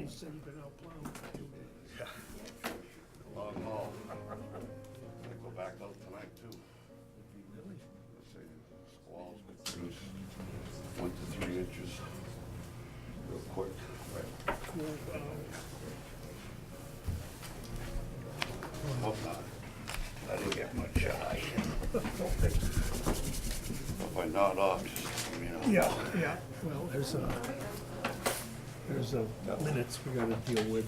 You said you've been out plowing for 2 days. Yeah. Long haul. I go back out tonight too. Really? Let's see, walls could produce 1 to 3 inches real quick. Well, Hope not. I didn't get much high. If I nod off, just let me know. yeah, yeah, well, there's minutes we gotta deal with.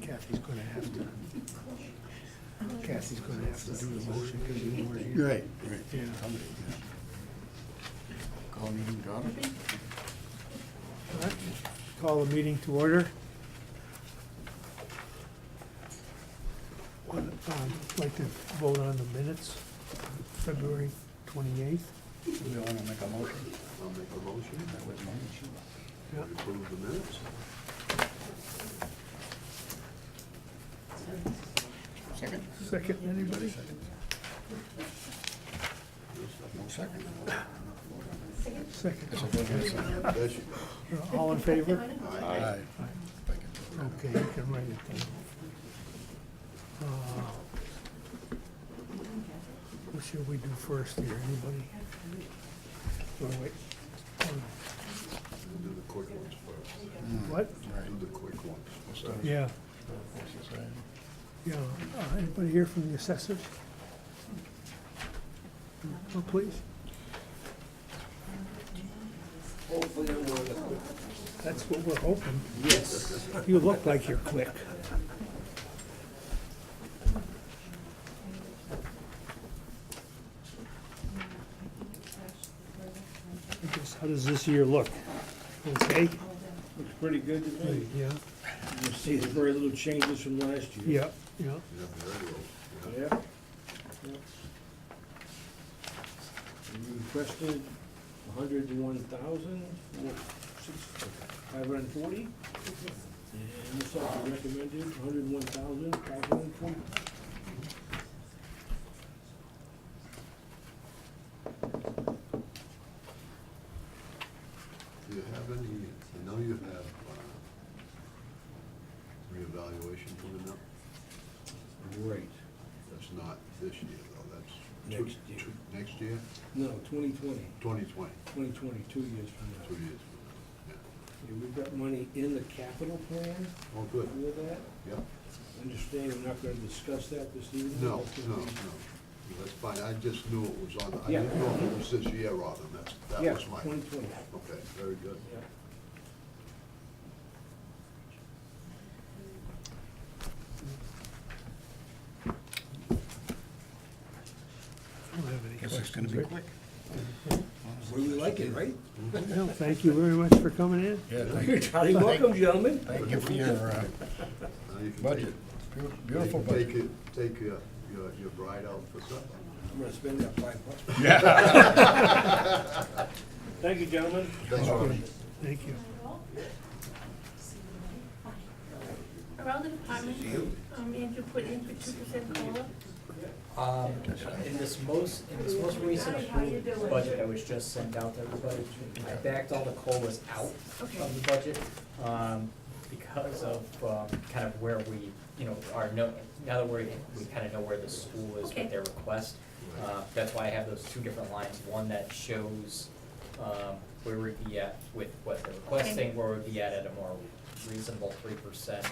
Kathy's gonna have to do the motion because you weren't here. Right. Yeah. Call meeting to order. All right, call the meeting to order. I'd like to vote on the minutes, February 28th. Do we want to make a motion? I'll make a motion. That was mine. Yeah. Approve the minutes. Second? Second, anybody? No second. Second. Yes, I did, yes, I did. There she goes. All in favor? Aye. Okay, you can write it down. What should we do first here, anybody? Or wait? Do the quick ones first. What? Do the quick ones. Yeah, yeah, anybody here from the assessors? Oh, please. Hopefully I'm one of the quick. That's what we're hoping. Yes. You look like you're quick. How does this year look? Okay? Looks pretty good to me. Yeah, You see there's very little changes from last year. yeah, yeah. Yeah, very well. Yeah. You requested 101,540. And this also recommended 101,540. Do you have any, I know you have reevaluation coming up. Great. That's not this year though, that's. Next year. Next year? No, 2020. 2020, 2020, 2 years from now. 2 years from now. Yeah, we've got money in the capital plan Yeah. Oh, good. for that. Yep. Understand we're not gonna discuss that this evening? No, That's gonna no, be- no. That's fine. I just knew it was on, I Yeah. didn't know if it was this year or not. That Yeah, was my. 2020. Okay, very good. Yeah. I don't have any Guess it's questions. gonna be Rick. quick. Well, you like it, right? Well, thank you very much for coming in. Yeah, thank You're you. highly welcome, gentlemen. Thank you for your Now you can budget. take- Beautiful you can budget. Take your bride out for supper. I'm gonna spend that $5. Yeah. Thank you, gentlemen. Thanks, Ronnie. Thank you. Around the department, Andrew put in for 2% COLA. In this most recent approved budget that was just sent out to everybody, I backed all the COLAs out Okay. of the budget, because of, kind of where we, are now that we kind of know where the school is Okay. with their request. That's why I have those two different lines, one that shows, where we'd be at with what they're requesting, where we'd be at a more reasonable 3%.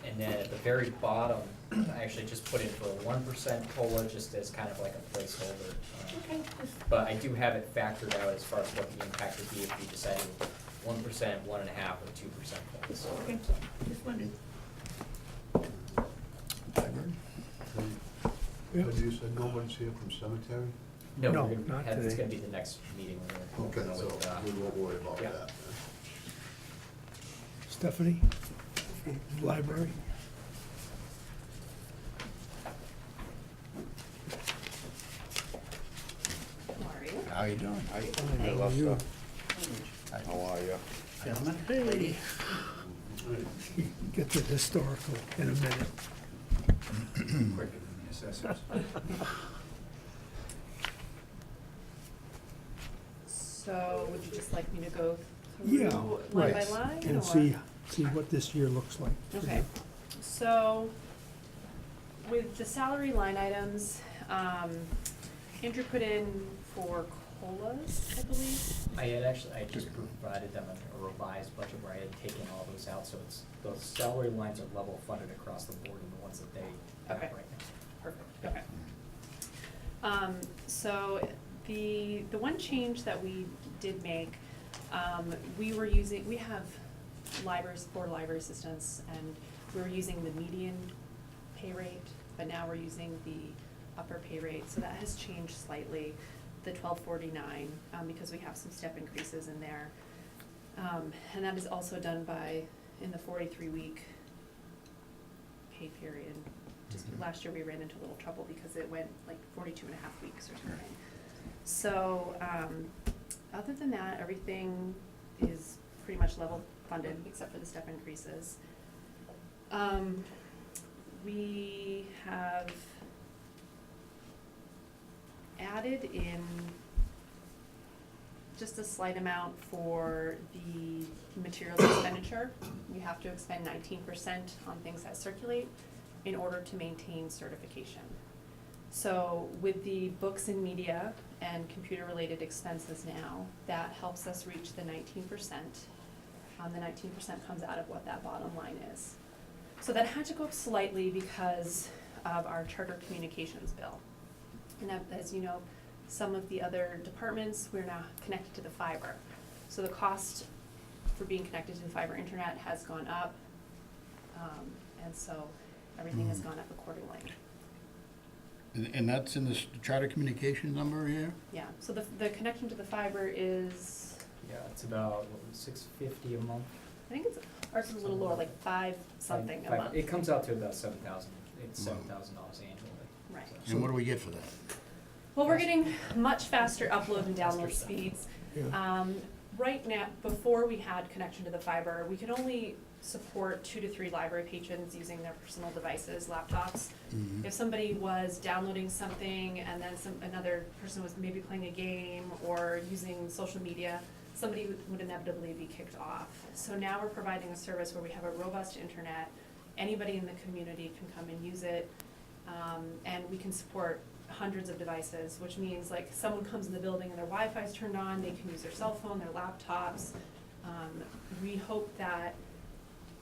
And then at the very bottom, I actually just put in for a 1% COLA, just as kind of like a placeholder. Okay, just, But I do have it factored out as far as what the impact would be if we decided 1%, 1.5, or 2% cuts. okay, just wondered. Yeah. But you said nobody's here from cemetery? No, No, we're gonna not have, it's today. gonna be the next meeting when we're. Okay, so with, we won't worry about yeah. that. Stephanie, library. How you doing? How are you? How are you? Gentlemen? Hey, get to historical in a minute. quicker than the assessors. So would you just like me to go Yeah, through line by right. line? And or- see what this year looks like. Okay, so with the salary line items, Andrew put in for COLAs, I believe. I just provided them a revised budget where I had taken all those out, so it's, those salary lines are level funded across the board and the ones that they have Okay. right now. Perfect, okay. So the one change that we did make, we have libraries, 4 library assistants, and we were using the median pay rate, but now we're using the upper pay rate, so that has changed slightly, the $12.49, because we have some step increases in there. And that is also done in the 43-week pay period. Just last year we ran into a little trouble because it went like 42 and a half weeks or something. So, other than that, everything is pretty much level funded except for the step increases. We have added in just a slight amount for the materials expenditure. We have to expend 19% on things that circulate in order to maintain certification. So with the books and media and computer-related expenses now, that helps us reach the 19%. The 19% comes out of what that bottom line is. So that had to go up slightly because of our charter communications bill. And as you know, some of the other departments, we're now connected to the fiber. So the cost for being connected to the fiber internet has gone up. And so everything has gone up accordingly. And that's in this charter communications number here? Yeah, so the connection to the fiber is, Yeah, it's about, $650 a month? I think ours is a little lower, like 5 something a Five- month. It comes out to about $7,000, it's $7,000 annually. Right. So- And what do we get for that? Well, we're getting much faster upload and download speeds. Yeah. Right now, before we had connection to the fiber, we could only support 2 to 3 library patrons using their personal devices, laptops. Mhm. If somebody was downloading something and then another person was maybe playing a game or using social media, somebody would inevitably be kicked off. So now we're providing a service where we have a robust internet. Anybody in the community can come and use it, and we can support hundreds of devices, which means like someone comes in the building and their Wi-Fi's turned on, they can use their cell phone, their laptops. We hope that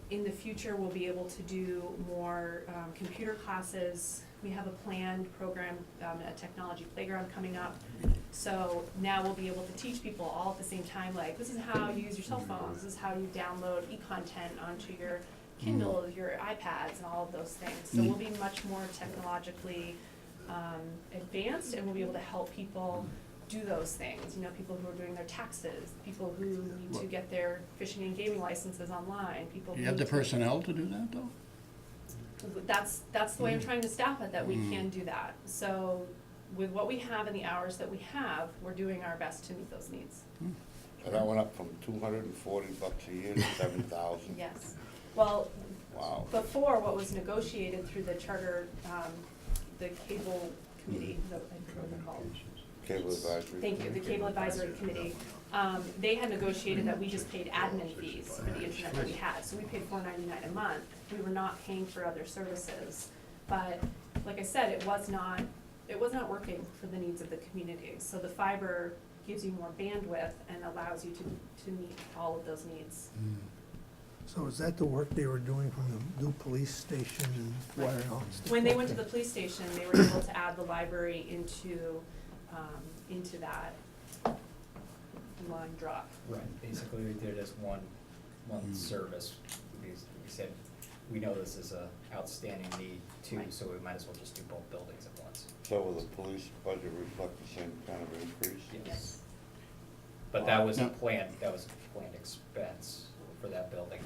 in the future we'll be able to do more computer classes. We have a planned program, a technology playground coming up. So now we'll be able to teach people all at the same time, like this is how you use your cell phones, this is how you download e-content onto your Kindle, your iPads, and all of those things. So we'll be much more technologically advanced, and we'll be able to help people do those things. You know, people who are doing their taxes, people who need to get their fishing and gaming licenses online, people who You have the need to- personnel to do that, though? That's the way I'm trying to staff it, that we can do that. So with what we have and the hours that we have, we're doing our best to meet those needs. So that went up from $240 a year to 7,000. Yes. Well, Wow. before, what was negotiated through the charter, the cable committee, I forget what they're called. Cable advisory. Thank you, the Cable Advisory Committee, they had negotiated that we just paid admin fees for the internet that we had, so we paid $4.99 a month. We were not paying for other services, but like I said, it was not working for the needs of the community. So the fiber gives you more bandwidth and allows you to meet all of those needs. So is that the work they were doing from the new police station and wiring all this stuff? When they went to Okay. the police station, they were able to add the library into that line drop. Right, basically we did it as one service. We said, we know this is a outstanding need too, Right. so we might as well just do both buildings at once. So will the police budget reflect the same kind of increase? Yes. But that was a No. planned expense for that building.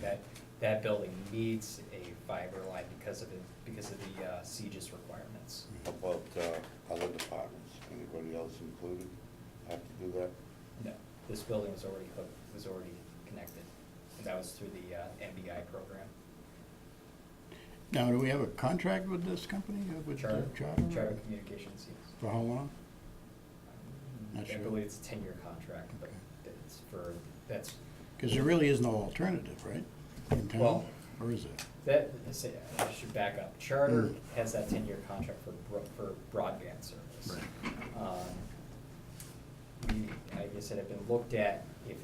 That building needs a fiber line because of the CGIS requirements. How about other departments? Anybody else included have to do that? No, this building was already hooked, was already connected, and that was through the MBI program. Now, do we have a contract with this company, with Charter, Charter? Charter Communications, yes. For how long? Not I sure. believe it's a 10-year contract, but Okay. it's for, that's, Because there really is no alternative, right? In town? Well- Or is it? I should back up. Charter Mm. has that 10-year contract for broadband service. We, like I said, have been looked at if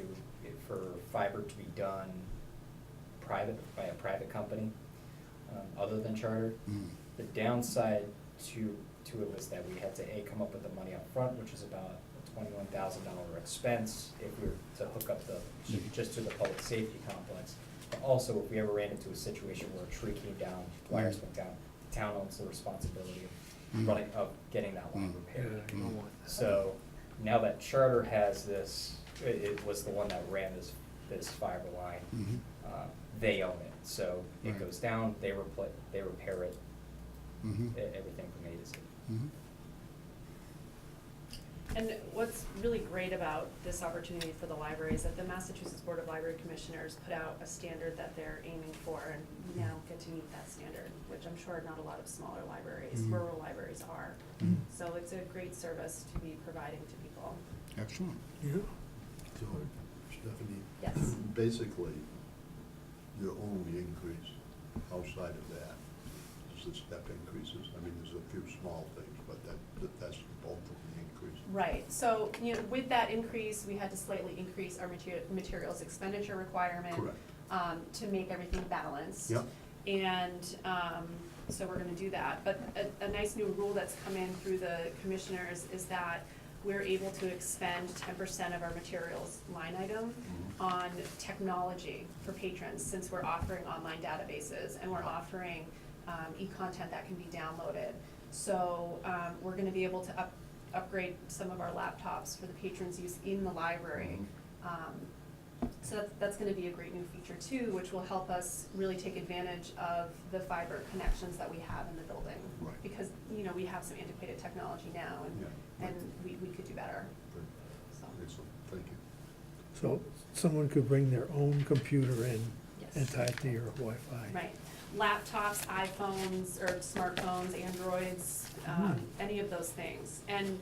for fiber to be done by a private company, other than Charter. Mm. The downside to it was that we had to, come up with the money up front, which is about a $21,000 expense if we were to hook up just to the public safety complex. But also, if we ever ran into a situation where a tree came down, wires went down, the town owns the responsibility of getting that line repaired. you don't want that. So now that Charter has this, it was the one that ran this fiber line, Mhm. they own it. So it Right. goes down, they repair it, Mhm. everything from A to Z. Mhm. And what's really great about this opportunity for the library is that the Massachusetts Board of Library Commissioners put out a standard that they're aiming for, and we now get to meet that standard, which I'm sure not a lot of smaller libraries, Mhm. rural libraries are. Mhm. So it's a great service to be providing to people. Excellent. Yeah. So, Stephanie, Yes. basically, your only increase outside of that is the step increases. I mean, there's a few small things, but that's the bulk of the increase. Right, so, with that increase, we had to slightly increase our materials expenditure requirement. Correct. To make everything balanced. Yep. And, so we're gonna do that. But a nice new rule that's come in through the commissioners is that we're able to expend 10% of our materials line item on technology for patrons, since we're offering online databases and we're offering, e-content that can be downloaded. So, we're gonna be able to upgrade some of our laptops for the patrons' use in the library. So that's gonna be a great new feature too, which will help us really take advantage of the fiber connections that we have in the building. Right. Because, we have some antiquated technology now, Yeah. and we could do better, Good. so, Excellent, thank you. So someone could bring their own computer in and yes. tie it to your Wi-Fi. Right, laptops, iPhones, or smartphones, Androids, any of those things. And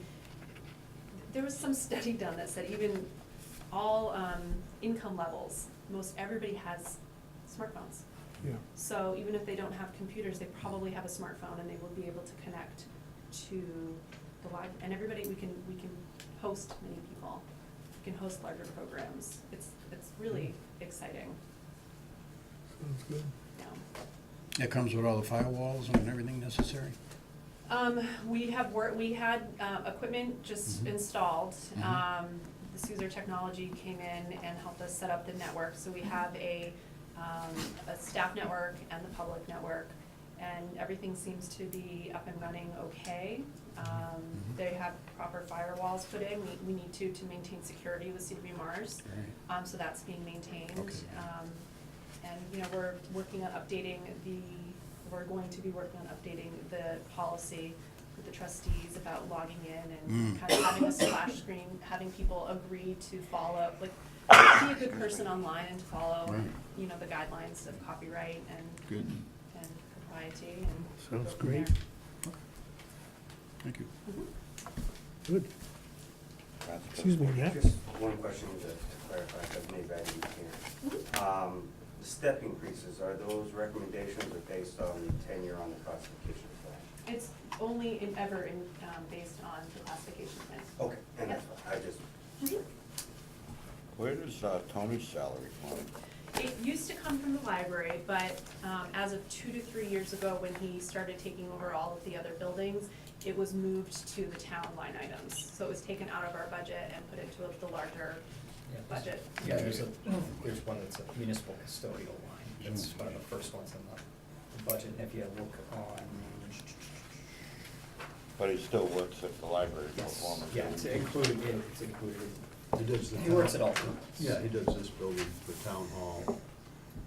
there was some study done that said even all income levels, most everybody has smartphones. Yeah. So even if they don't have computers, they probably have a smartphone and they will be able to connect to the library. And everybody, we can host many people, we can host larger programs. It's really exciting, Sounds good. yeah. It comes with all the firewalls and everything necessary? We had equipment just Mhm. installed. Mhm. The Caesar Technology came in and helped us set up the network, so we have a staff network and the public network, and everything seems to be up and running okay. Mhm. They have proper firewalls put in, we need to maintain security with CW Mars, Right. so that's being maintained. Okay. And, we're working on we're going to be working on updating the policy with the trustees about logging in and kind of having a splash screen, having people agree to follow, like, be a good person online and to follow, Right. the guidelines of copyright Good, and propriety and. Sounds go from great. there. thank you. Good. Excuse me, Matt? Just one question to clarify, because maybe I didn't hear. The step increases, are those recommendations or based on the tenure on the classification plan? It's only based on the classification plan. Okay, and that's fine, I just, Where does Tony's salary come? It used to come from the library, but as of 2 to 3 years ago, when he started taking over all of the other buildings, it was moved to the town line items. So it was taken out of our budget and put into the larger budget. Yeah, there's one that's a municipal custodial line, that's one of the first ones in the budget, and if you look on. But he still works at the library Yes, performance. yeah, it's included. He does the He works town- at all times. Yeah, he does this building, the town hall,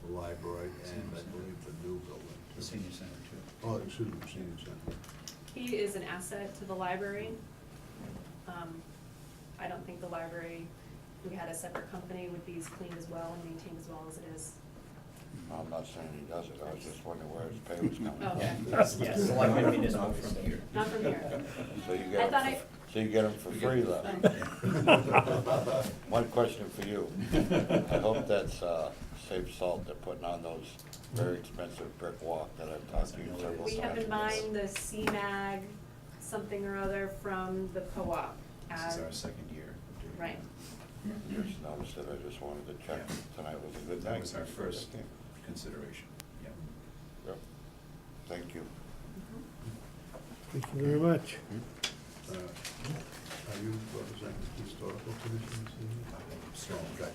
the library, and I believe the new building. the senior center too. Oh, excuse me, senior center. He is an asset to the library. I don't think the library, if we had a separate company, would be as clean as well and maintained as well as it is. I'm not saying he does it, I was just wondering where his pay was coming Oh, from. okay. Yes, selectmen municipal Not from here. Not from here. So you I get thought him, so you get him for free then? One question for you. I hope that's, Safe Salt, they're putting on those very expensive brick walk that I've talked to you several times. We have in mind the CMAG, something or other from the co-op. This is our second year of doing Right. that. Just noticed it, I just wanted to check. Yeah. Tonight was a good That night. was our first consideration, yeah. Yep. Thank you. Thank you very much. Are you representing the historical commission this evening? So, Okay.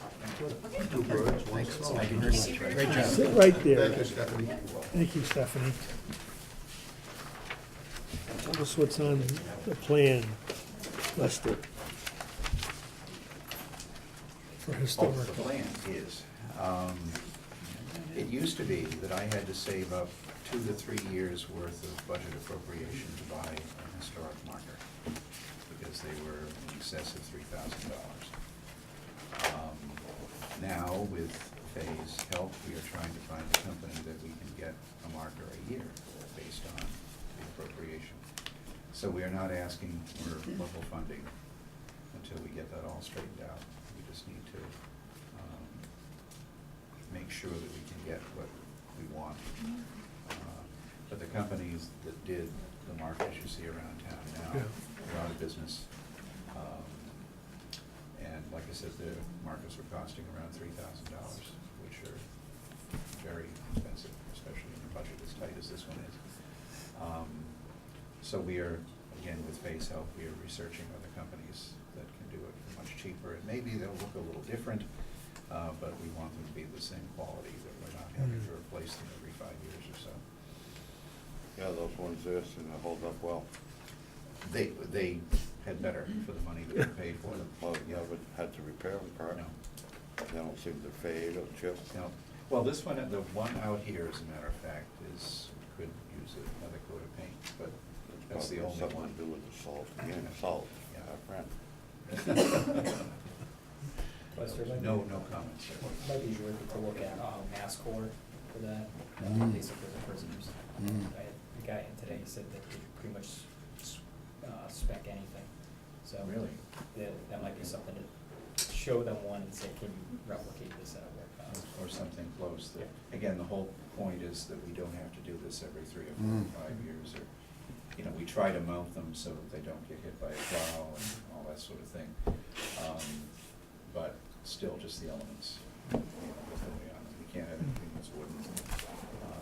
Two birds, one stone. Thank you very much. Great job. Sit right there. Thank you, Stephanie. Thank you, Stephanie. Tell us what's on the plan, Lester, for Oh, the historical. plan is, it used to be that I had to save up 2 to 3 years' worth of budget appropriation to buy an historic marker, because they were in excess of $3,000. Now, with Faye's help, we are trying to find a company that we can get a marker a year based on the appropriation. So we are not asking for local funding until we get that all straightened out. We just need to make sure that we can get what we want. But the companies that did the markers you see around town now, Yeah. they're out of business. And like I said, the markers were costing around $3,000, which are very expensive, especially in a budget as tight as this one is. So we are, again, with Faye's help, we are researching other companies that can do it for much cheaper. And maybe they'll look a little different, but we want them to be the same quality, that we're not having to replace them every 5 years or so. Yeah, those ones there seem to hold up well. They had better for the money that we paid for them. Well, you haven't had to repair them, correct? No. They don't seem to fade or chip. No. Well, this one, the one out here, as a matter of fact, could use another coat of paint, but that's the only Something one. to do with the salt, again, salt, Yeah. our friend. Lester, might be- No comments there. Might be worth to look at, mass core for that, basically the prisoners. I had a guy in today, he said that they could pretty much spec anything, so. Really? That might be something to show them one and say, can you replicate this at a work? Or something close. Yeah. Again, the whole point is that we don't have to do this every 3 or 4 or 5 years, or, we try to mount them so that they don't get hit by a plow and all that sort of thing. But still, just the elements, with the way on them. We can't have anything that's wooden,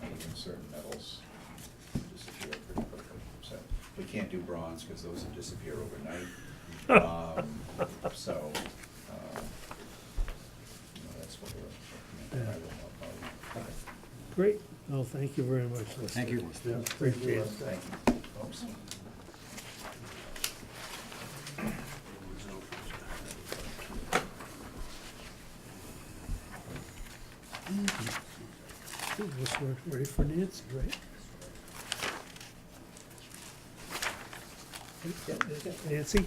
even certain metals disappear pretty quickly. So, we can't do bronze, because those would disappear overnight. So, that's what we're looking at. I will help out. Okay. Great. Well, thank you very much, Lester. Thank you. Appreciate it. Thank you, folks. This one ready for Nancy, right? Nancy?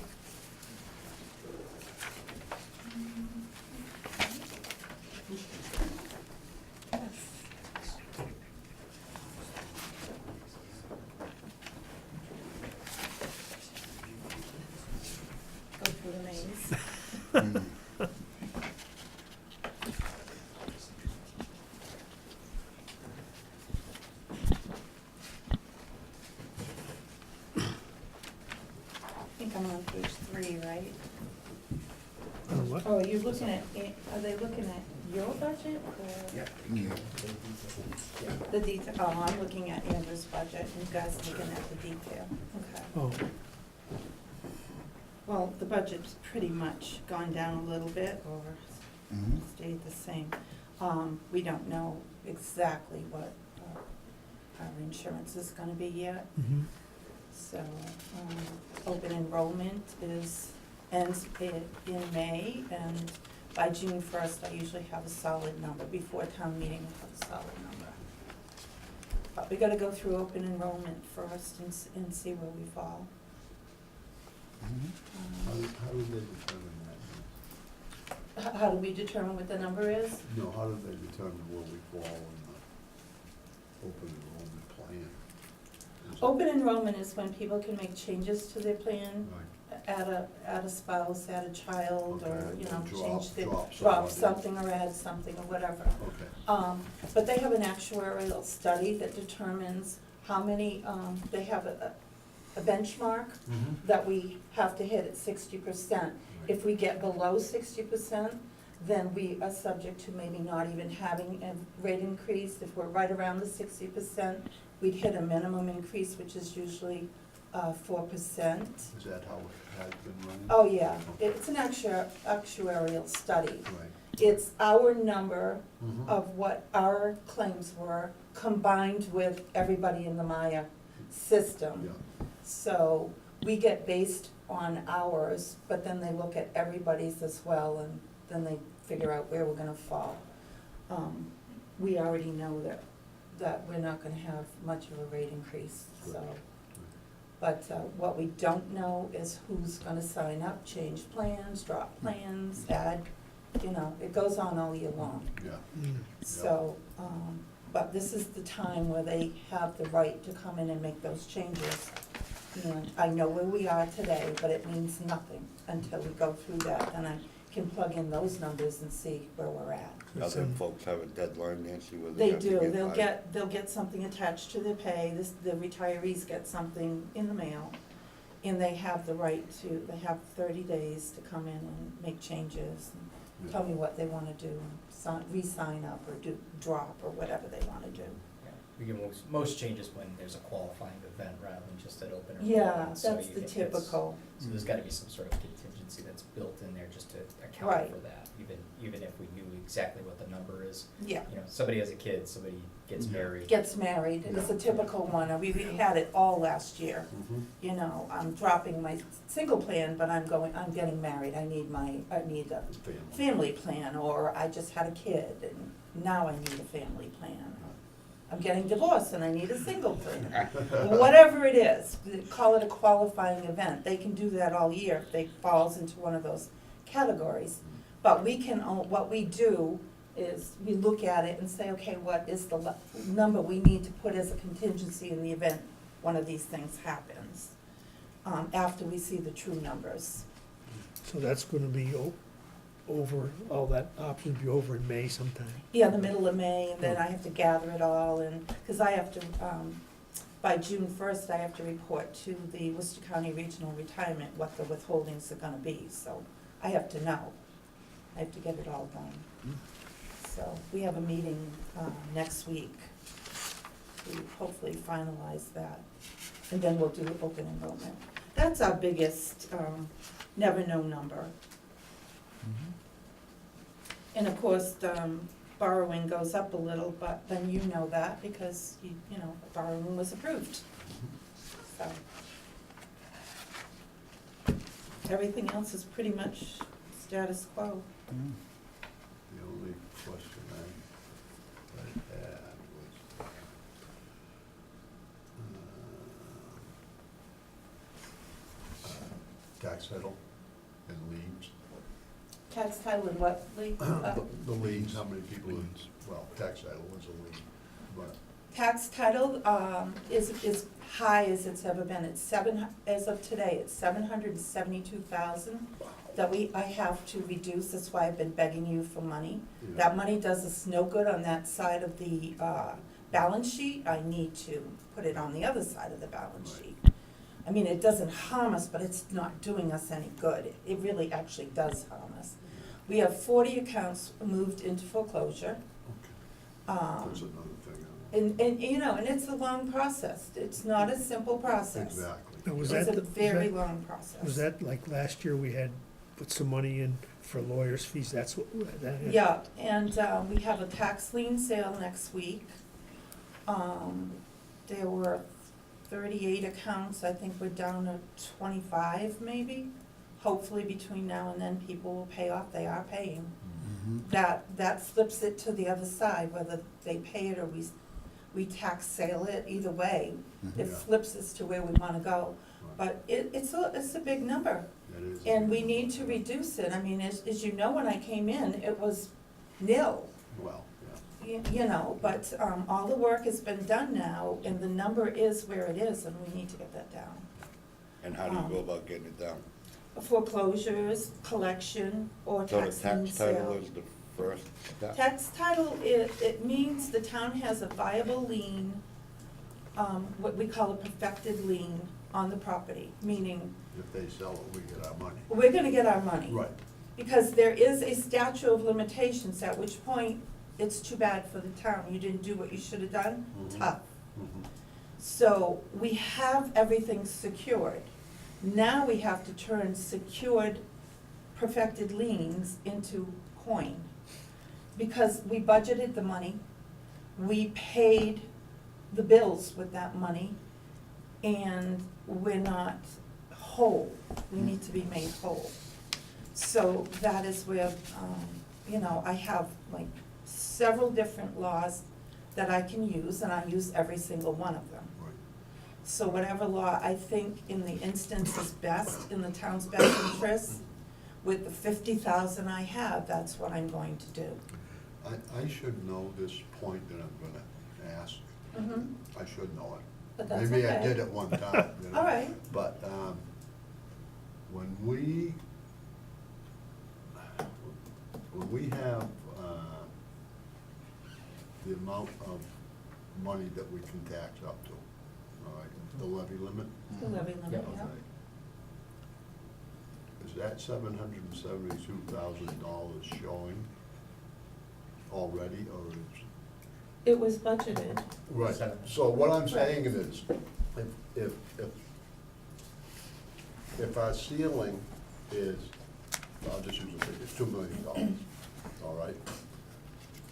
Go through the names. I think I'm on page 3, right? What? Oh, you're looking at, are they looking at your budget or? Yeah. The detail, oh, I'm looking at Andrew's budget, and you guys are looking at the detail, okay. Oh, Well, the budget's pretty much gone down a little bit, or stayed the same. We don't know exactly what our insurance is gonna be yet, mhm. so, open enrollment ends in May, and by June 1st, I usually have a solid number. Before town meeting, I have a solid number. But we gotta go through open enrollment first and see where we fall. How do they determine that? How do we determine what the number is? No, how do they determine where we fall and open enrollment plan? Is it- Open enrollment is when people can make changes to their plan, Right. add a spouse, add a child, or, Okay, you know, drop- change the, drop drop somebody. something or add something or whatever. Okay, But they have an actuarial study that determines how many, they have a benchmark that we have to hit at 60%. If we get below 60%, then we are subject to maybe not even having a rate increase. If we're right around the 60%, we'd hit a minimum increase, which is usually 4%. is that how it has been running? Oh, yeah, it's an actuarial study. Right. It's our number Mhm. of what our claims were combined with everybody in the Maya system. Yeah, So we get based on ours, but then they look at everybody's as well, and then they figure out where we're gonna fall. We already know that we're not gonna have much of a rate increase, so. But what we don't know is who's gonna sign up, change plans, drop plans, add, you know, it goes on all year long. yeah, So, but this is the time where they have the right to come in and make those changes. And I know where we are today, but it means nothing until we go through that, and I can plug in those numbers and see where we're at. Other folks have a deadline, Nancy, where They they have to do, get. they'll get something attached to their pay, the retirees get something in the mail, and they have the right to, they have 30 days to come in and make changes, and tell me what they wanna do, and re-sign up, or drop, or whatever they wanna do. Yeah, we get most changes when there's a qualifying event rather than just an open Yeah, enrollment. So that's you the get- typical. So there's gotta be some sort of contingency that's built in there just to account Right. for that, even if we knew exactly what the number is. Yeah. You know, somebody has a kid, somebody gets married. Gets married, it's a typical one, we had it all last year. mhm, You know, I'm dropping my single plan, but I'm getting married, I need a family. family plan, or I just had a kid, and now I need a family plan. I'm getting divorced and I need a single plan. Whatever it is, call it a qualifying event, they can do that all year if they falls into one of those categories. But we can, what we do is, we look at it and say, okay, what is the number we need to put as a contingency in the event one of these things happens, after we see the true numbers. So that's gonna be over, all that options be over in May sometime. Yeah, the middle of May, and then I have to gather it all, and, because I have to, by June 1st, I have to report to the Worcester County Regional Retirement what the withholdings are gonna be, so I have to know. I have to get it all done. So, we have a meeting, next week to hopefully finalize that, and then we'll do open enrollment. That's our biggest, never know number. And of course, borrowing goes up a little, but then you know that because, you know, borrowing was approved. So. Everything else is pretty much status quo. The only question I had was, tax title and liens. Tax title and what, Lee? The liens, how many people, well, tax title is a lien, but, Tax title, is high as it's ever been. It's as of today, it's 772,000 that I have to reduce. That's why I've been begging you for money. you know, That money does us no good on that side of the, balance sheet. I need to put it on the other side of the balance Right. sheet. I mean, it doesn't harm us, but it's not doing us any good. It really actually does harm us. We have 40 accounts moved into foreclosure. okay, that's another thing. And, you know, and it's a long process. It's not a simple process. Exactly. Now, was It's that, a very long process. was that like last year we had put some money in for lawyers' fees, that's what, that is? Yeah, and we have a tax lien sale next week. There were 38 accounts, I think we're down to 25 maybe. Hopefully between now and then, people will pay off, they are paying. That flips it to the other side, whether they pay it or we tax sale it, either way. It Yeah. flips us to where we wanna go. But it's a big number. It is. And we need to reduce it. I mean, as you know, when I came in, it was nil. Well, yeah. you know, but, all the work has been done now, and the number is where it is, and we need to get that down. And how do you go about getting it down? Foreclosures, collection, or So the tax lien tax title sale. is the first step? Tax title, it means the town has a viable lien, what we call a perfected lien on the property, meaning If they sell it, we get our money. we're gonna get our money. Right. Because there is a statute of limitations, at which point it's too bad for the town. You didn't do what you should have done, Mhm. tough. Mhm. So we have everything secured. Now we have to turn secured perfected liens into coin. Because we budgeted the money, we paid the bills with that money, and we're not whole. We need to be made whole. So that is where, you know, I have like several different laws that I can use, and I use every single one of them. Right. So whatever law I think in the instance is best, in the town's best interest, with the 50,000 I have, that's what I'm going to do. I should know this point that I'm gonna ask. Mhm. I should know it. But that's Maybe I okay. did it one time, you know. All right. But, when we have, the amount of money that we can tax up to, all right, the levy limit. The levy limit, Yep. yeah. Okay. Is that $772,000 showing already, or is? It was budgeted. Right, Seven. so what I'm saying is, if our ceiling is, I'll just use a figure, $2 million, all right,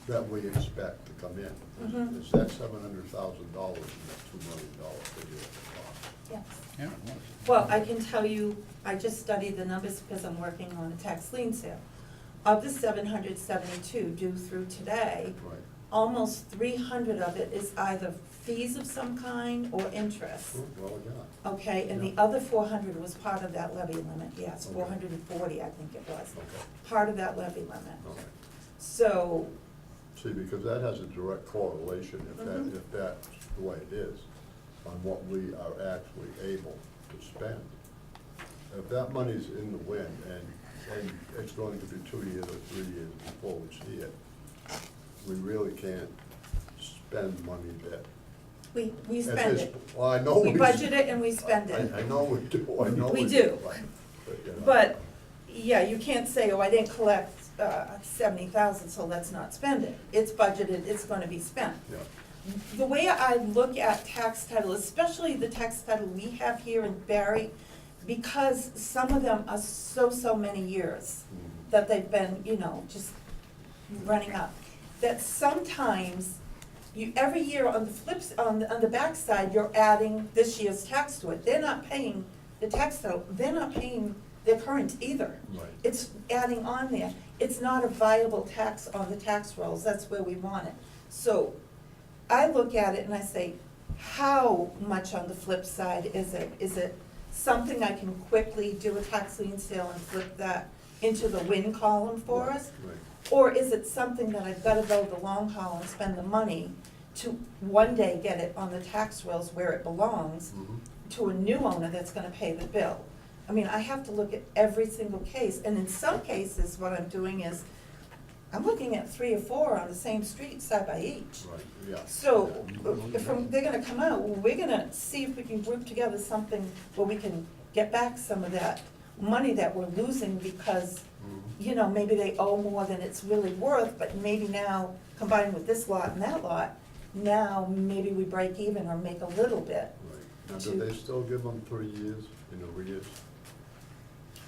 that we expect to come in, Mhm. is that $700,000 in that $2 million figure at the top? Yes. Yeah, it was. Well, I can tell you, I just studied the numbers because I'm working on a tax lien sale. Of the 772 due through today, Right. almost 300 of it is either fees of some kind or interest. Well, yeah, Okay, and the Yeah. other 400 was part of that levy limit, yes, Okay. 440, I think it was. okay, Part of that levy limit. all right. So, See, because that has a direct correlation, if Mhm. that's the way it is, on what we are actually able to spend. If that money's in the wind, and it's going to be 2 years or 3 years before we see it, we really can't spend money that. we at spend this- it. Well, I know We budget it and we spend it. I know we do, I know We we do. do. You know. But, yeah, you can't say, oh, I didn't collect 70,000, so let's not spend it. It's budgeted, it's gonna be spent. Yeah, The way I look at tax title, especially the tax title we have here in Barre, because some of them are so many years Mhm. that they've been, you know, just running up, that sometimes you, every year on the flips, on the backside, you're adding this year's tax to it. They're not paying the tax title, they're not paying their current either. Right. It's adding on there. It's not a viable tax on the tax rolls, that's where we want it. So I look at it and I say, how much on the flip side is it? Is it something I can quickly do a tax lien sale and flip that into the win column for Right, us? right. Or is it something that I've gotta go the long haul and spend the money to one day get it on the tax rolls where it belongs, Mhm. to a new owner that's gonna pay the bill? I mean, I have to look at every single case, and in some cases, what I'm doing is, I'm looking at 3 or 4 on the same street, side by each. Right, yeah. So, Yeah. if they're gonna come out, we're gonna see if we can group together something where we can get back some of that money that we're losing because, Mhm. you know, maybe they owe more than it's really worth, but maybe now, combined with this lot and that lot, now maybe we break even or make a little bit. Right. Now, do they still give them 3 years in arrears?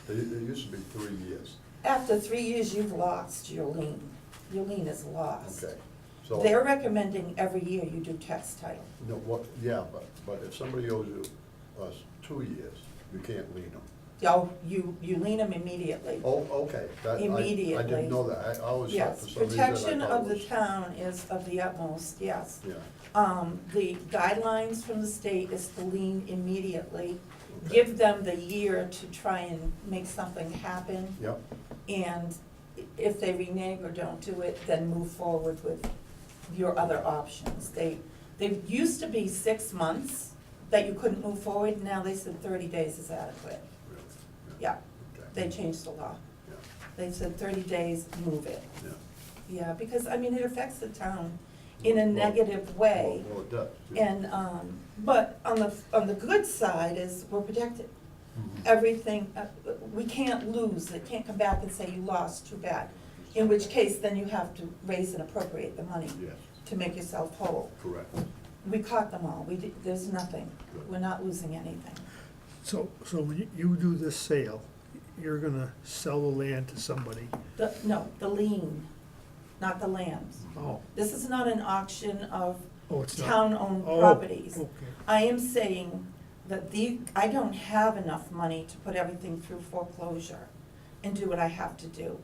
They used to be 3 years. After 3 years, you've lost your lien. Your lien is lost. Okay. So. They're recommending every year you do tax title. No, what, yeah, but if somebody owes you, us 2 years, you can't lien them. Oh, you lien them immediately. Oh, okay. That- I Immediately. didn't know that. I always thought Yes, for some reason I protection thought of it the was. town is of the utmost, yes. Yeah, The guidelines from the state is to lien immediately. Okay. Give them the year to try and make something happen. yep, And if they renege or don't do it, then move forward with your other options. They used to be 6 months that you couldn't move forward, now they said 30 days is adequate. Really? Yeah, Okay. they changed the law. Yeah, They said 30 days, move it. yeah. Yeah, because, I mean, it affects the town in a Well, negative way. Well, it does. yeah. And, but on the good side is we're protected. Mhm. Everything, we can't lose, they can't come back and say you lost, too bad. In which case, then you have to raise and appropriate the money Yes, to make yourself whole. correct. We caught them all, there's nothing, Good. we're not losing anything. So when you do this sale, you're gonna sell the land to somebody? No, the lien, not the land. Oh, This is not an auction of oh, it's not? town-owned Oh, properties. okay. I am saying that I don't have enough money to put everything through foreclosure and do what I have to do.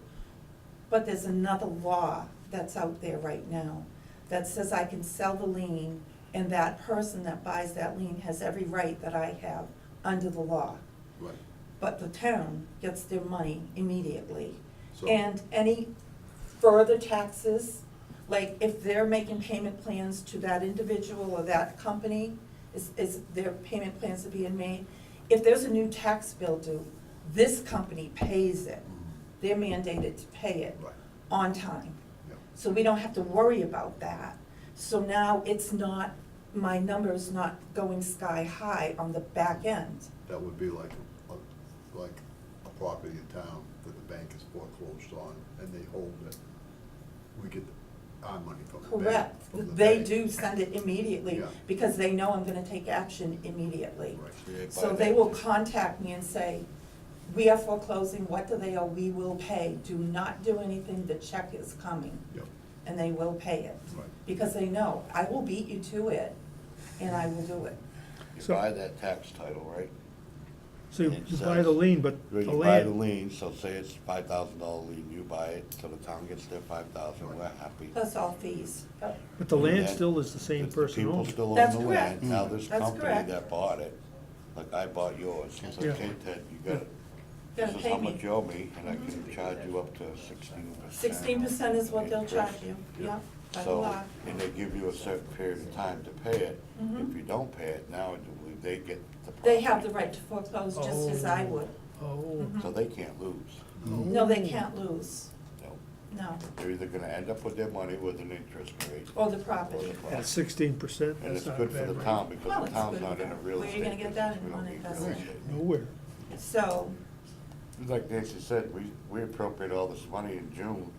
But there's another law that's out there right now that says I can sell the lien, and that person that buys that lien has every right that I have under the law. Right. But the town gets their money immediately. So- And any further taxes, like if they're making payment plans to that individual or that company, is their payment plans are being made, if there's a new tax bill due, this company pays it. They're mandated to pay it Right. on time. Yeah. So we don't have to worry about that. So now it's not, my number's not going sky high on the back end. That would be like a property in town that the bank is foreclosed on, and they hold it. We get our money from the bank. Correct. from the They bank. do send it immediately, Yeah. because they know I'm gonna take action immediately. Right. Yeah, So buy they that. will contact me and say, we are foreclosing, what do they owe, we will pay. Do not do anything, the check is coming, Yep, and they will pay it. right. Because they know, I will beat you to it, and I will do it. You So- buy that tax title, right? So you It buy the says- lien, but Well, the you buy the land, lien, so say it's $5,000 lien, you buy it, so the town gets their 5,000, we're happy. Plus all fees. Yep. but the land And still is the same person People owns it. still own That's the correct. land, now this That's company correct. that bought it, like I bought yours, it's Yeah. okay, Ted, you got it. Gotta This is pay how me. much you owe me, and I can charge you up to 16%. 16% is what they'll charge interest. you, yep, by the So, law. and they give you a certain period of time to pay it. Mhm. If you don't pay it, now I believe they get the property. They have the right to foreclose just as I would. Oh, Mhm. So they can't lose. No, they can't lose, No. no, They're either gonna end up with their money with an interest rate. or the property. at 16%, And that's it's not a good for bad the rate. town, Well, because the it's town's good. not in a real Where estate are you gonna get that business. in We don't money? need That's real it. estate. Nowhere. So, Like Nancy said, we appropriate all this money in June,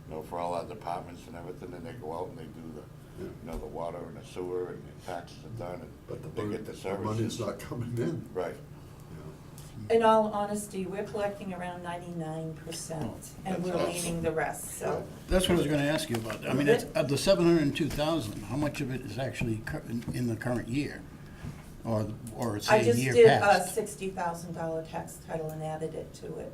you know, for all our departments and everything, and they go out and they do the, you know, the water and the sewer, and the taxes are done, But and they get the the money's services. not coming in. Right. you in all honesty, we're collecting around 99%, and we're That's- leaning the rest, so. That's what I was gonna ask you about. I mean, it's, of the 702,000, how much of it is actually in the current year? Or it's I a just year did a past? $60,000 tax title and added it to it.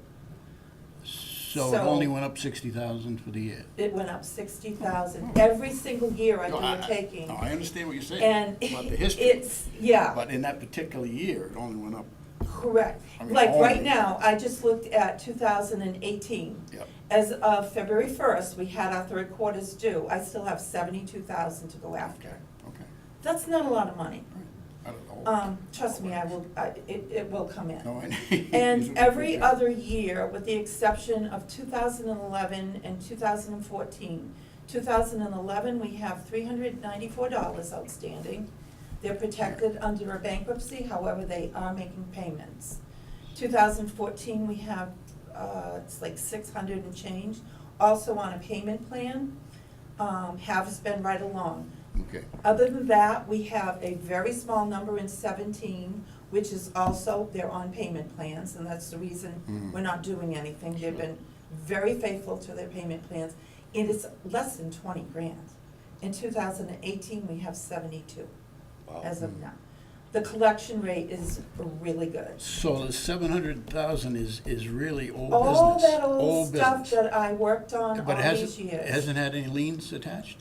So it so- only went up 60,000 for the year? It went up 60,000 every single year I do No, a taking. No, I understand what you're saying, And about the history. yeah. But in that particular year, it only went up. Correct. I mean, Like right only. now, I just looked at 2018. Yep. As of February 1st, we had our third quarters due. I still have 72,000 to go after. Okay. That's not a lot of money. I don't know. Trust me, it will come in. No, I- And every other year, with the exception of 2011 and 2014. 2011, we have $394 outstanding. They're protected under a bankruptcy, however, they are making payments. 2014, we have, it's like 600 and change, also on a payment plan, have been right along. Okay. Other than that, we have a very small number in 17, which is also, they're on payment plans, and that's the reason Mhm. we're not doing anything. They've been very faithful to their payment plans. It is less than 20 grand. In 2018, we have 72 Wow. as of now. The collection rate is really good. So the 700,000 is really old business? All that old stuff business. that I worked on But all it these years, hasn't had any liens attached?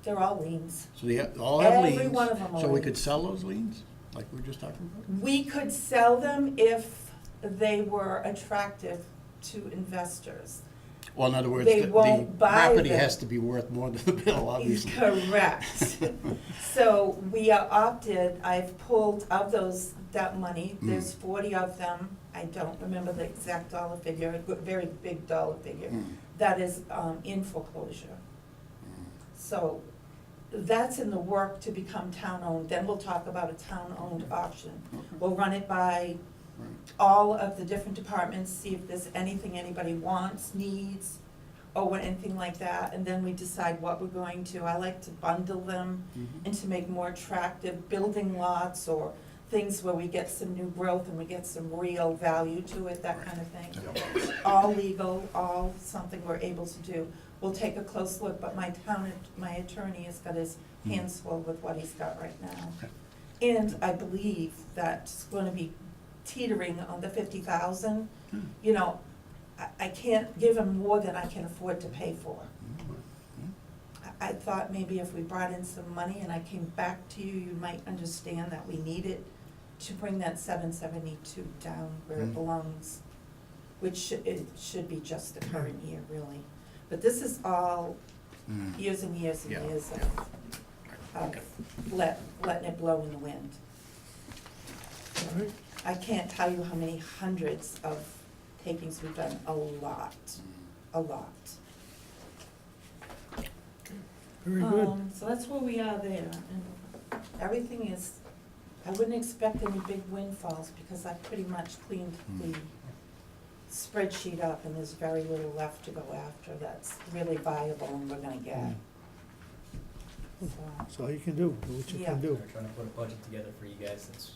they're all liens. So they all have liens? Every one of them are So we could liens. sell those liens, like we were just talking about? We could sell them if they were attractive to investors. Well, in other words, They the won't buy property them. has to be worth more than the bill, Is obviously. correct. So we are opted, I've pulled of those, that money, there's 40 of them, I don't remember the exact dollar figure, a very big dollar figure, that is in foreclosure. So that's in the work to become town-owned, then we'll talk about a town-owned auction. We'll run it by all of the different departments, see if there's anything anybody wants, needs, or anything like that, and then we decide what we're going to. I like to bundle them and to make more attractive building lots or things where we get some new growth and we get some real value to it, that kind of thing. All legal, all something we're able to do. We'll take a close look, but my attorney has got his hands full with what he's got right now. And I believe that's gonna be teetering on the 50,000. You know, I can't give him more than I can afford to pay for. I thought maybe if we brought in some money and I came back to you, you might understand that we need it to bring that 772 down where it belongs, which it should be just the current year, really. But this is all years and years and Yeah, years yeah. of letting it blow in the wind. All right. I can't tell you how many hundreds of takings we've done, a lot, a lot. Very good. So that's where we are there, and everything is, I wouldn't expect any big windfalls, because I pretty much cleaned the spreadsheet up, and there's very little left to go after that's really viable and we're gonna get. So, That's all you can do what you Yeah. can do. We're trying to put a budget together for you guys that's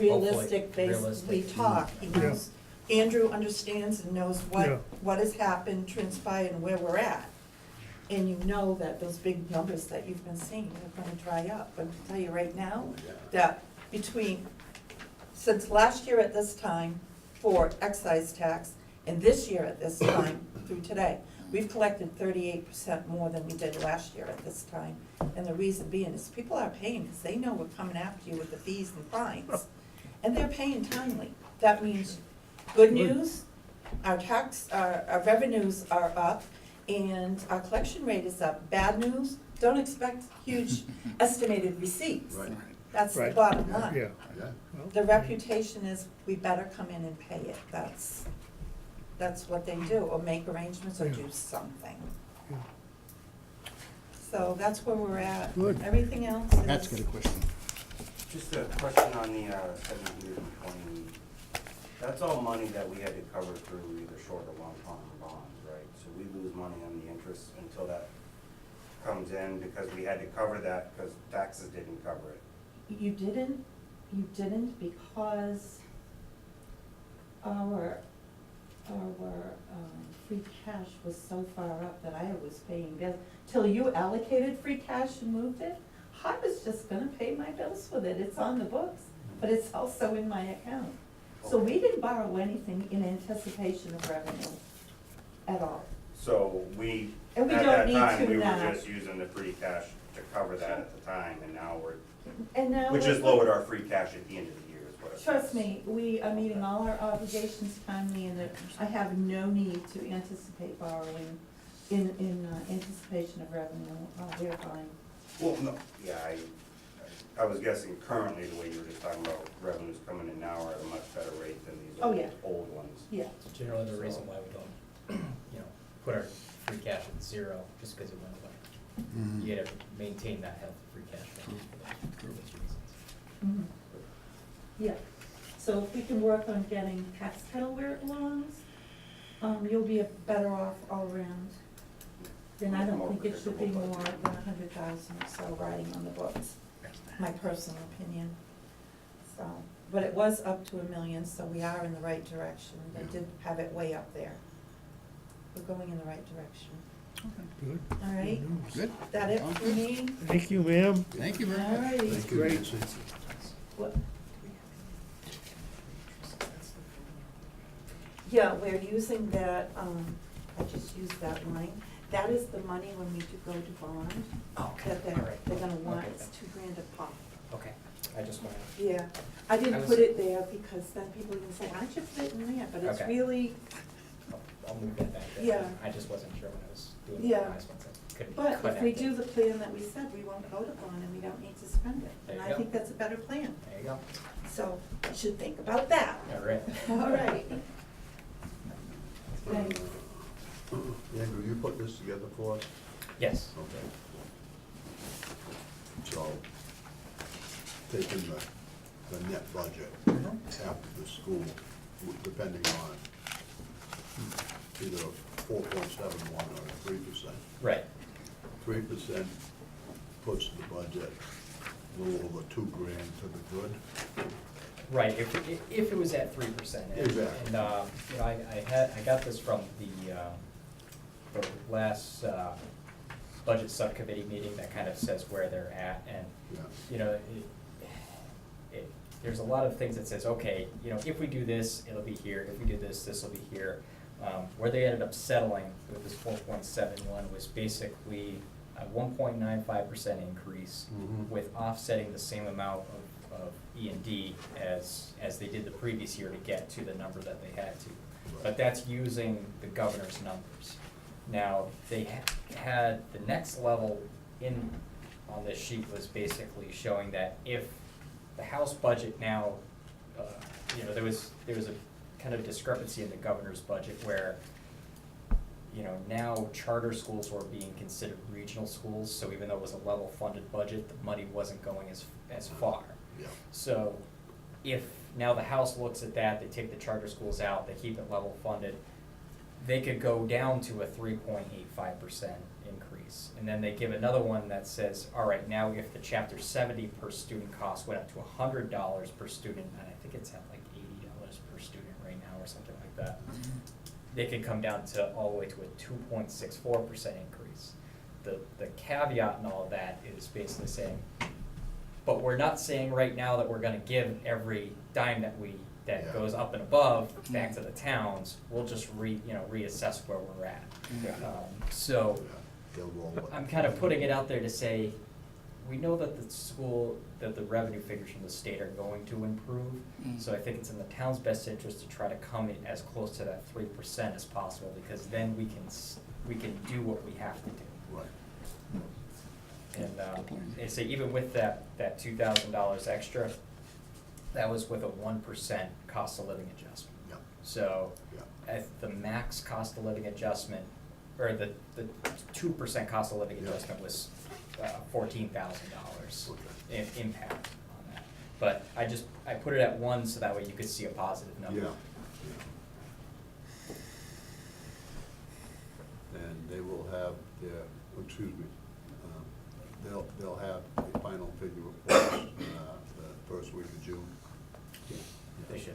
realistic, hopefully basically, we realistic. talk, he knows, Andrew understands and knows Yeah. what has happened, transpired, and where we're at. And you know that those big numbers that you've been seeing are gonna dry up, but I tell you right now, that since last year at this time for excise tax, and this year at this time through today, we've collected 38% more than we did last year at this time. And the reason being is people are paying, because they know we're coming after you with the fees and fines, and they're paying timely. That means, good news, our revenues are up, and our collection rate is up. Bad news, don't expect huge estimated receipts. Right. That's the Right. bottom line. Yeah. Yeah. Well, The reputation is, we better come in and pay it, that's what they do, or make arrangements or do something. Yeah. So that's where we're at. Good. Everything else is. That's a good question. Just a question on the 720. That's all money that we had to cover through either short or long-term bonds, right? So we lose money on the interest until that comes in, because we had to cover that because taxes didn't cover it. You didn't because our free cash was so far up that I was paying bills. Till you allocated free cash and moved it, I was just gonna pay my bills with it. It's on the books, but it's also in my account. So we didn't borrow anything in anticipation of revenue at all. So we, at And we that don't need time, to we were now. just using the free cash to cover that at the time, and now And now. we just lowered our free cash at the end of the year is what it says. Trust me, we are meeting all our obligations timely, and I have no need to anticipate borrowing in anticipation of revenue. We're fine. Well, no, yeah, I was guessing currently, the way you were just talking about revenues coming in now are at a much better rate than these Oh, yeah. old ones. Yeah. It's generally the reason why we don't, put our free cash at zero, just because it went away. You gotta maintain that healthy free cash balance for those reasons. Mhm. Yeah, so if we can work on getting tax title where it belongs, you'll be better off all around. Then I don't More think it should be predictable more budget. than 100,000 or so riding on the books, my personal opinion. So, but it was up to $1 million, so we are in the right direction. They did have it way up there. We're going in the right direction. Good. All right, Good news. Good. that it for me? Thank you, ma'am. Thank you very All much. righty. Thank you, Great. Nancy. What? Yeah, we're using that, I just used that line. That is the money when we do go to bond, Okay, that all right. they're gonna want, Okay. it's $2,000 a pop. Okay, I just wanted, Yeah, I I didn't was- put it there because then people are gonna say, why don't you put it in there? But it's Okay. really, I'll move that back in. Yeah. I just wasn't sure when I was doing the Yeah. revised ones, I couldn't But connect if we it. do the plan that we said, we won't vote upon and we don't need to spend it. There And you I go. think that's a better plan. There you go. So you should think about that. All right. All right. Andrew, you put this together for us? Yes. Okay. So, taking the net budget after the school, depending on either 4.71 or 3%. Right. 3% puts the budget a little over $2,000 to the good. Right, if it was at 3%. Exactly. And, you know, I got this from the last, budget subcommittee meeting that kind of says where they're at, and, Yeah. you know, there's a lot of things that says, okay, you know, if we do this, it'll be here, if we do this, this'll be here. Where they ended up settling with this 4.71 was basically a 1.95% increase Mhm. with offsetting the same amount of E&D as they did the previous year to get to the number that they had to. But that's using the governor's numbers. Now, they had, the next level in, on this sheet was basically showing that if the House budget now, you know, there was a kind of discrepancy in the governor's budget where, you know, now charter schools were being considered regional schools, so even though it was a level funded budget, the money wasn't going as far. Yeah. So if now the House looks at that, they take the charter schools out, they keep it level funded, they could go down to a 3.85% increase. And then they give another one that says, all right, now if the chapter 70 per student cost went up to $100 per student, and I think it's at like $80 per student right now or something like that, they could come down to all the way to a 2.64% increase. The caveat in all of that is basically saying, but we're not saying right now that we're gonna give every dime that Yeah. goes up and above back to the towns. We'll just reassess where we're at. So Yeah, they'll roll it. I'm kind of putting it out there to say, we know that that the revenue figures from the state are going to improve. So I think it's in the town's best interest to try to come in as close to that 3% as possible, because then we can do what we have to do. Right. And say even with that $2,000 extra, that was with a 1% cost of living adjustment. Yeah. So, Yeah. at the max cost of living adjustment, or the 2% cost of living Yeah. adjustment was $14,000 Okay. in impact on that. But I put it at 1 so that way you could see a positive number. Yeah. And they will have their, they'll have a final figure for us, the first week of June. They should.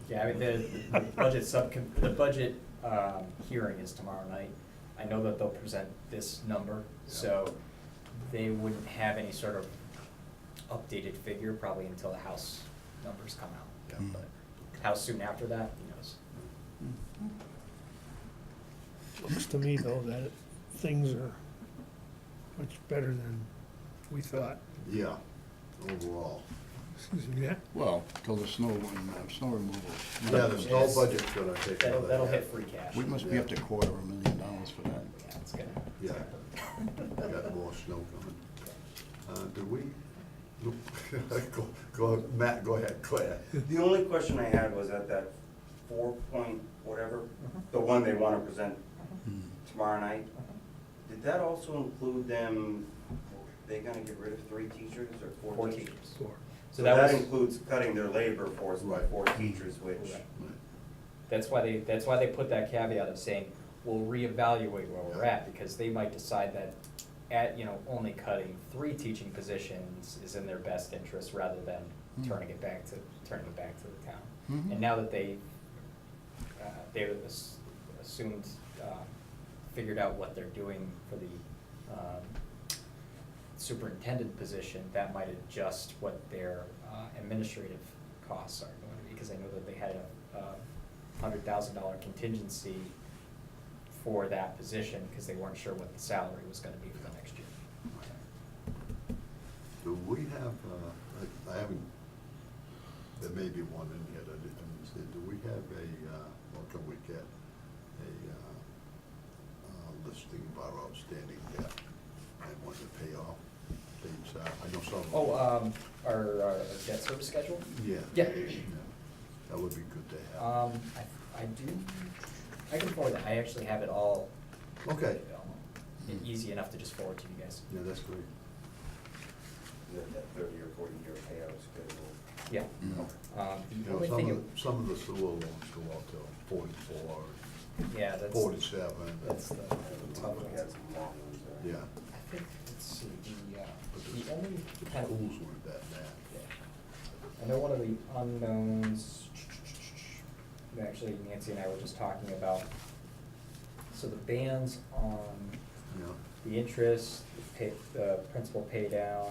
Yeah, I mean, the budget the budget hearing is tomorrow night. I know that they'll present this number, so they wouldn't have any sort of updated figure probably until the House numbers come out. Yeah. But how soon after that, who knows? Looks to me, though, that things are much better than we thought. Yeah, overall. Excuse me, yeah? Well, till the snow removal. Yeah, the snow budget's gonna take another. That'll hit hit. free cash. We must be up to $250,000 for that. Yeah, it's gonna. Yeah, we got more snow coming. Do we, go, Matt, go ahead, Claire. The only question I had was at that 4 whatever, the one they wanna present tomorrow night. Did that also include them, they gonna get rid of 3 teachers or 4 4 teachers. teachers? So that was. includes cutting their labor force by Right. 4 teachers, which, Right. That's why they put that caveat of saying, we'll reevaluate where we're at, because they might decide that only cutting 3 teaching positions is in their best interest rather than turning it back to the town. Mhm. And now that they assumed, figured out what they're doing for the superintendent position, that might adjust what their administrative costs are going to be, because I know that they had a $100,000 contingency for that position, because they weren't sure what the salary was gonna be for the next year. Do we have, I haven't, there may be one in here that I didn't see, do we have what can we get listing of our outstanding debt and when to pay off things. I know some. Oh, our debt service schedule? Yeah. Yeah. That would be good to have. I do, I can forward that, I actually have it all. Okay. Easy enough to just forward to you guys. Yeah, that's great. That 30 or 40-year payout schedule. Yeah. You The know, only thing, some of the sewer loans go out to 44, yeah, that's. 47. That's the tough We one. had some long ones there. Yeah, I think, let's see, but the only the kind of. pools weren't that bad. Yeah. I know one of the unknowns, actually Nancy and I were just talking about, so the bands on Yeah. the interest, the principal pay down,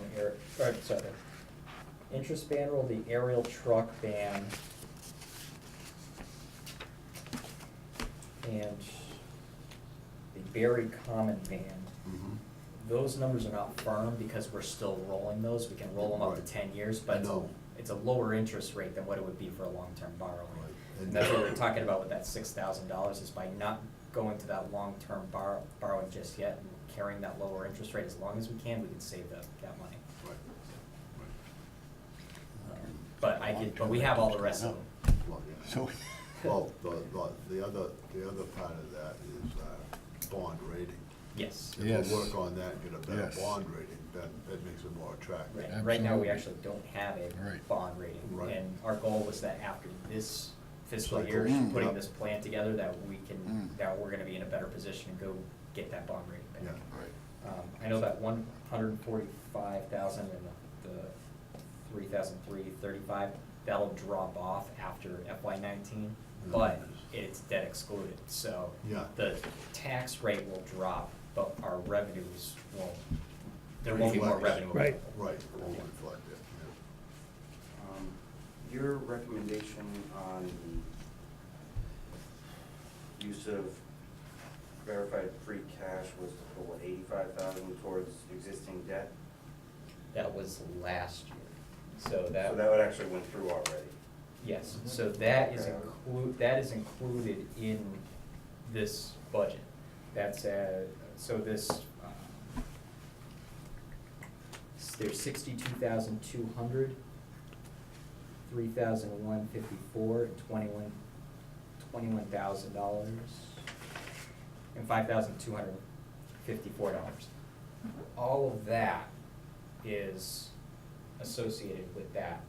interest ban roll, the aerial truck ban, and the Barre common ban. Mhm. Those numbers are not firm because we're still rolling those, we can roll them up to Right. 10 years, I but know. it's a lower interest rate than what it would be for a long-term borrowing. Right. And that's what we were talking about with that $6,000, is by not going to that long-term borrowing just yet, and carrying that lower interest rate as long as we can save that money. Right, But we have all the rest of them. right. Well, yeah. So, Well, the other part of that is bond rating. Yes. Yes. If we work on that and get a better Yes. bond rating, then it makes it more attractive. Right, right now, we Absolutely. actually don't have a Right. bond rating. Right. And our goal was that after this fiscal Cycle. year, putting Yep. this plan together, that we can, Mm. now we're gonna be in a better position to go get that bond rating back. Yeah. right. I know that 145,000 and the 3,335, that'll drop off after FY '19, but it's debt excluded, so Yeah. the tax rate will drop, but our revenues won't, there won't be more Reflect. revenue Right. available. Right, it won't reflect it, Your recommendation on the use of verified free cash was to put, what, 85,000 towards existing debt? That was last year, so So that, that would actually went through already. yes, so that is Okay. that is included in this budget. That's, so this, there's 62,200, 3,154, and $21,000, and $5,254. All of that is associated with that,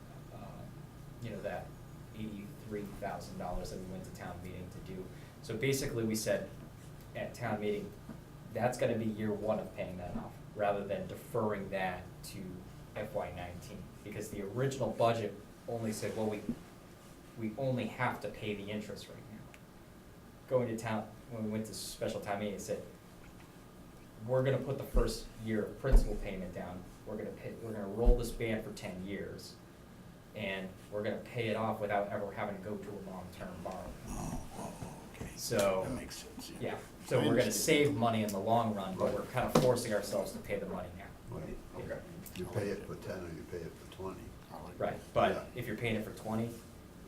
that $83,000 that we went to town meeting to do. So basically, we said at town meeting, that's gonna be year one of paying that off, rather than deferring that to FY '19. Because the original budget only said, well, we only have to pay the interest right now. Going to town, when we went to special town meeting, it said, we're gonna put the first year of principal payment down, we're gonna roll this ban for 10 years, and we're gonna pay it off without ever having to go to a long-term borrowing. Oh, okay. So, That makes sense, yeah, so I we're gonna understand. save money in the long run, but we're kind of forcing ourselves to pay the money now. yeah. Right. Okay. You pay it for 10 or you pay it for 20. Right, Yeah. but if you're paying it for 20,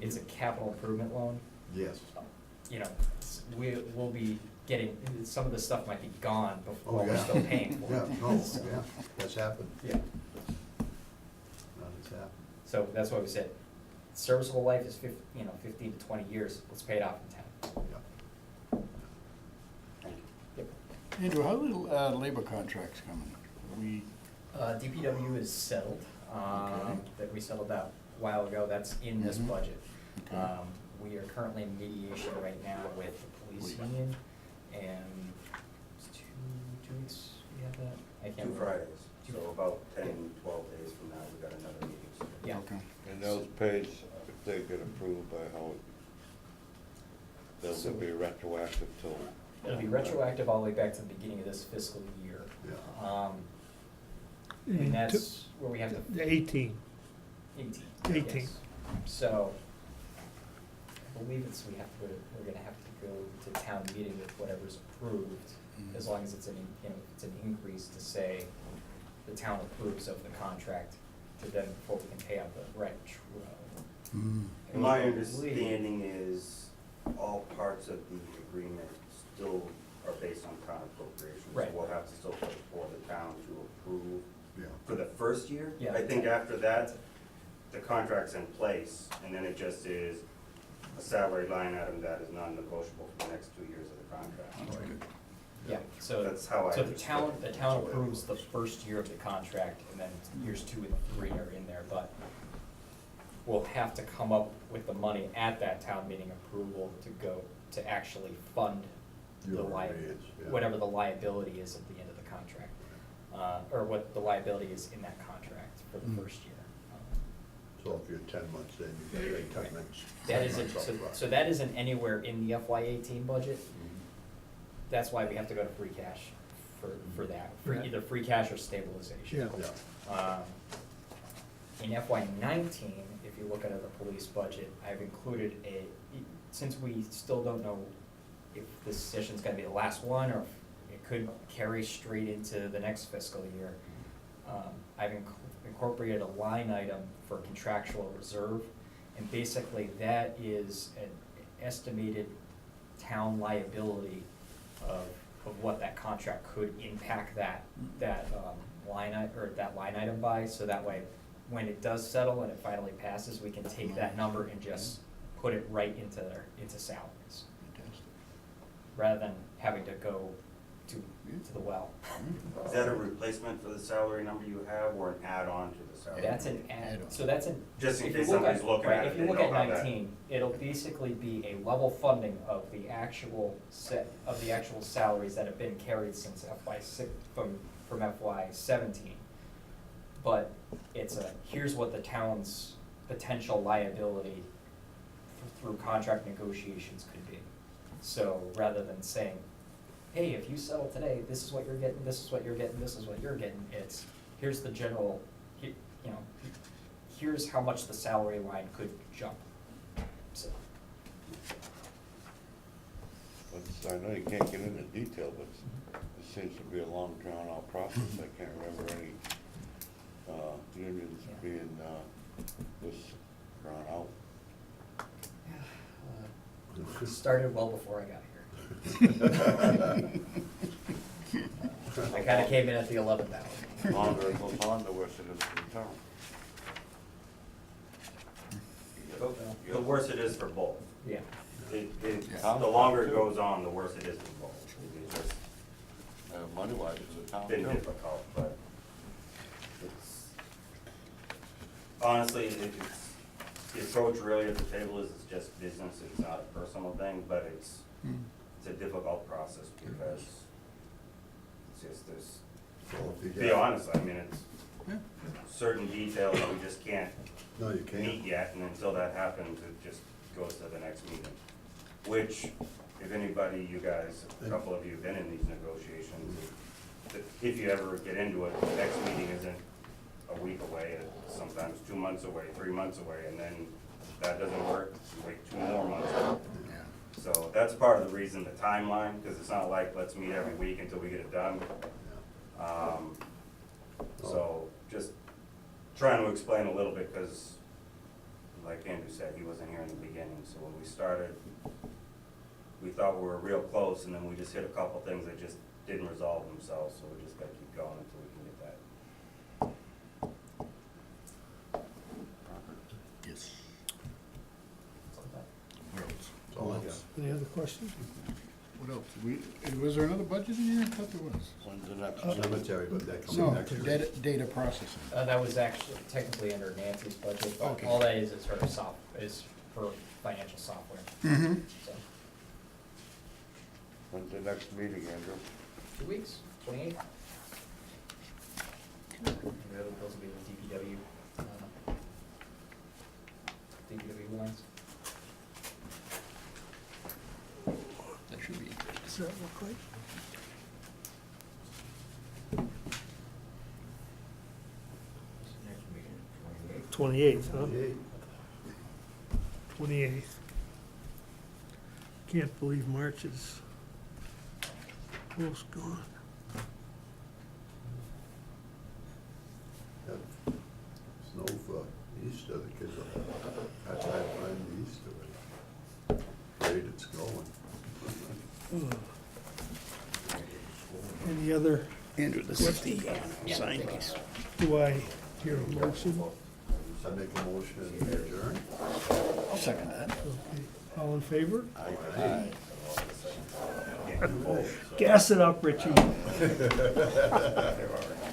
it's a capital improvement loan, Yes. we'll be getting, some of the stuff might be gone Oh, before we're yeah. still paying for Yeah, it. no, yeah, that's happened. Yeah, That has happened. so that's why we said, serviceable life is 15 to 20 years, let's pay it off in 10. Yeah. Yep. Andrew, how are the labor contracts coming? We, DPW is settled, Okay. that we settled that a while ago, that's in this Mhm. budget. Okay. We are currently in mediation right now with the police Police. union, and it's two weeks, we have that? I can't 2 remember. Fridays, so about 10, 12 days from now, we got another meeting. So Yeah. okay. And those pays, if they get approved by how, they'll be retroactive till. It'll be retroactive all the way back to the beginning of this fiscal year. Yeah. And that's where we have to. The 18. 18. 18. Yes. So, I believe we're gonna have to go to town meeting with whatever's approved, Mhm. as long as it's it's an increase to say the town approves of the contract, to then, before we can pay out the retro. Mm. And My I believe- understanding is all parts of the agreement still are based on town appropriations. Right. So we'll have to still put it for the town to approve Yeah. for the first year. Yeah. I think after that, the contract's in place, and then it just is a salary line item that is non-negotiable for the next 2 years of the contract. Yeah, so, That's how I so the understood town, it. the town approves the first year of the contract, and then years 2 and 3 are in there, but we'll have to come up with the money at that town meeting approval to go, to actually fund the Your liability, arrears, yeah. whatever the liability is at the end of the contract. Or what the liability is in that contract for the first year. So if you're 10 months in, you get 10 months. That 10 isn't, months so, upfront. so that isn't anywhere in the FY eighteen budget. Mhm. That's why we have to go to free cash for that, for Right. either free cash or stabilization. Yeah. Yeah. In FY nineteen, if you look at the police budget, I've included since we still don't know if this session's gonna be the last one, or if it could carry straight into the next fiscal year, I've incorporated a line item for contractual reserve, and basically that is an estimated town liability of what that contract could impact that line item by, so that way, when it does settle and it finally passes, we can take that number and just put it right into salaries, Fantastic. rather than having to go to the well. Is that a replacement for the salary number you have, or an add-on to the salary? That's an add, so that's an. Just in if case you look somebody's looking at it, If you they look know at how that- 19, it'll basically be a level funding of the actual salaries that have been carried since from FY 17. But here's what the town's potential liability through contract negotiations could be. So rather than saying, hey, if you settle today, this is what you're getting, this is what you're getting, this is what you're getting, it's, here's the general, here's how much the salary line could jump, so. I know you can't get into detail, but it seems to be a long drawn out process. I can't remember any unions being this drawn out. Started well before I got here. I kinda came in at the 11th hour. The longer it goes on, the worse it is for the town. The worse it is for both. Yeah. The longer it goes on, the worse it is for both. It's just Money-wise, for the town been too. difficult, but honestly, the approach really at the table is it's just business, it's not a personal thing, but it's a difficult process because it's just, Well, if you to be get- honest, I mean, it's certain details that we just can't No, you meet can't. yet, and until that happens, it just goes to the next meeting. Which, if anybody, you guys, a couple of you have been in these negotiations, if you ever get into it, the next meeting isn't a week away, it's sometimes 2 months away, 3 months away, and then if that doesn't work, you wait 2 more months. So that's part of the reason, the timeline, because it's not like, let's meet every week until we get it done. So just trying to explain a little bit, because like Andrew said, he wasn't here in the beginning, so when we started, we thought we were real close, and then we just hit a couple things that just didn't resolve themselves, so we just gotta keep going until we can get that. Yes. That's all I got. Any other questions? What else? Was there another budget in here? I thought there was. When's the next? Cemetery, but that comes No, next week. data processing. That was actually technically under Nancy's budget, but Okay. all that is her is her financial software, Mm-hmm. so. When's the next meeting, Andrew? 2 weeks, 28th. Those will be the DPW lines. That should be. Does that look right? Next meeting, 28th. 28th, huh? 28. 28th. Can't believe March is almost gone. Have snow for Easter, the kids will have, I try to find the Easter egg. Afraid it's Andrew, this is the sign piece. Do I hear a motion? I make a motion to adjourn. I'll second that. Okay, all in favor? Aye. Gas it up, Richie. There are.